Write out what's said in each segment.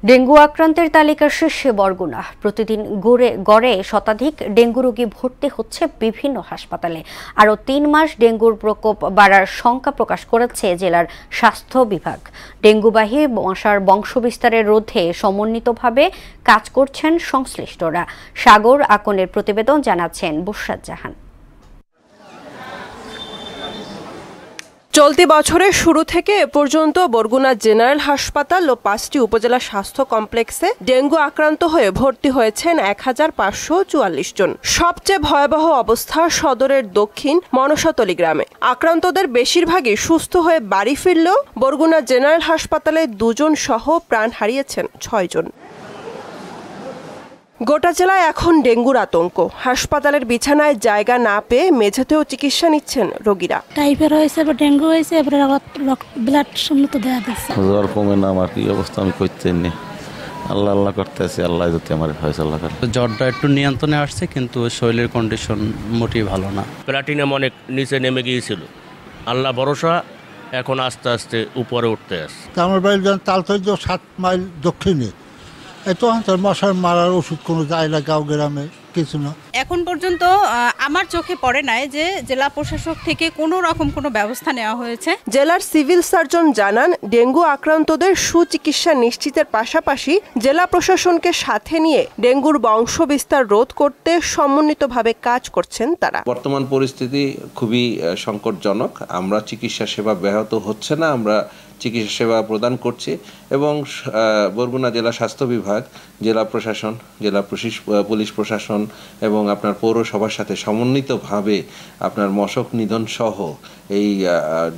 Dengue আক্রান্তের তালিকার শীর্ষে বরগুনা। প্রতিদিন গড়ে শতাধিক ডেঙ্গু রোগী ভর্তি হচ্ছে বিভিন্ন হাসপাতালে। আরও ৩ মাস ডেঙ্গুর প্রকোপ বাড়ার শঙ্কা প্রকাশ করেছে জেলার স্বাস্থ্য বিভাগ। ডেঙ্গুবাহী মশার বংশবিস্তারের রোধে সমন্বিতভাবে কাজ করছেন সংশ্লিষ্টরা। সাগর আকনের প্রতিবেদন জানাচ্ছেন বুশরাত জাহান। চলতি বছরের শুরু থেকে এ পর্যন্ত বরগুনা জেনারেল হাসপাতাল ও ৫টি উপজেলা স্বাস্থ্য কমপ্লেক্সে ডেঙ্গু আক্রান্ত হয়ে ভর্তি হয়েছেন ১৫৪৪ জন। সবচেয়ে ভয়াবহ অবস্থা সদরের দক্ষিণ মনসাতলী গ্রামে। আক্রান্তদের বেশিরভাগই সুস্থ হয়ে বাড়ি ফিরলেও বরগুনা জেনারেল হাসপাতালে ২ জন সহ প্রাণ হারিয়েছেন ৬ জন। গোটা জেলায় এখন ডেঙ্গুর আতঙ্ক। হাসপাতালের বিছানায় জায়গা না পেয়ে মেঝেতেও চিকিৎসা নিচ্ছেন রোগীরা। টাইফয়েড হয়েছে বা ডেঙ্গু হয়েছে, ব্লাড সম্মত দেওয়া দিচ্ছে। জ্বর কমে না, আমার কি অবস্থা আমি করতে নেই। আল্লাহ আল্লাহ করতেছি, আল্লাহ যদি আমার ফয়সালা করে। জ্বরটা একটু নিয়ন্ত্রণে আসছে, কিন্তু শরীরের কন্ডিশন মোটেই ভালো না। প্লাটিনাম অনেক নিচে নেমে গিয়েছিল। আল্লাহ ভরসা, এখন আস্তে আস্তে উপরে উঠতে আসছে। আমার বাড়ির তালতৈজ 7 মাইল দক্ষিণে। এত মশার মারার ওষুধ কোনো যায় না গাঁও গ্রামে, কিছু না। এখন পর্যন্ত আমার চোখে পড়ে নাই যে জেলা প্রশাসক থেকে কোনো রকম কোনো ব্যবস্থা নেওয়া হয়েছে। জেলার সিভিল সার্জন জানান, ডেঙ্গু আক্রান্তদের সুচিকিৎসা নিশ্চিতের পাশাপাশি জেলা প্রশাসনকে সাথে নিয়ে ডেঙ্গুর বংশবিস্তার রোধ করতে সমন্বিতভাবে কাজ করছেন তারা। বর্তমান পরিস্থিতি খুবই সংকটজনক। আমরা চিকিৎসা সেবা ব্যাহত হচ্ছে না, আমরা চিকিৎসা সেবা প্রদান করছি এবং বরগুনা জেলা স্বাস্থ্য বিভাগ, জেলা প্রশাসন, জেলা পুলিশ প্রশাসন এবং আপনার পৌরসভার সাথে সমন্বিতভাবে আপনার মশক নিধন সহ এই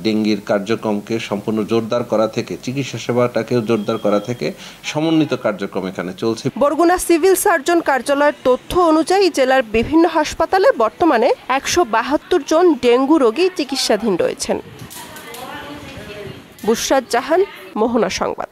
ডেঙ্গির কার্যক্রমকে সম্পূর্ণ জোরদার করা থেকে, চিকিৎসা সেবাটাকেও জোরদার করা থেকে সমন্বিত কার্যক্রম এখানে চলছে। বরগুনা সিভিল সার্জন কার্যালয়ের তথ্য অনুযায়ী জেলার বিভিন্ন হাসপাতালে বর্তমানে ১৭২ জন ডেঙ্গু রোগী চিকিৎসাধীন রয়েছেন। বুশরাত জাহান, মোহনা সংবাদ।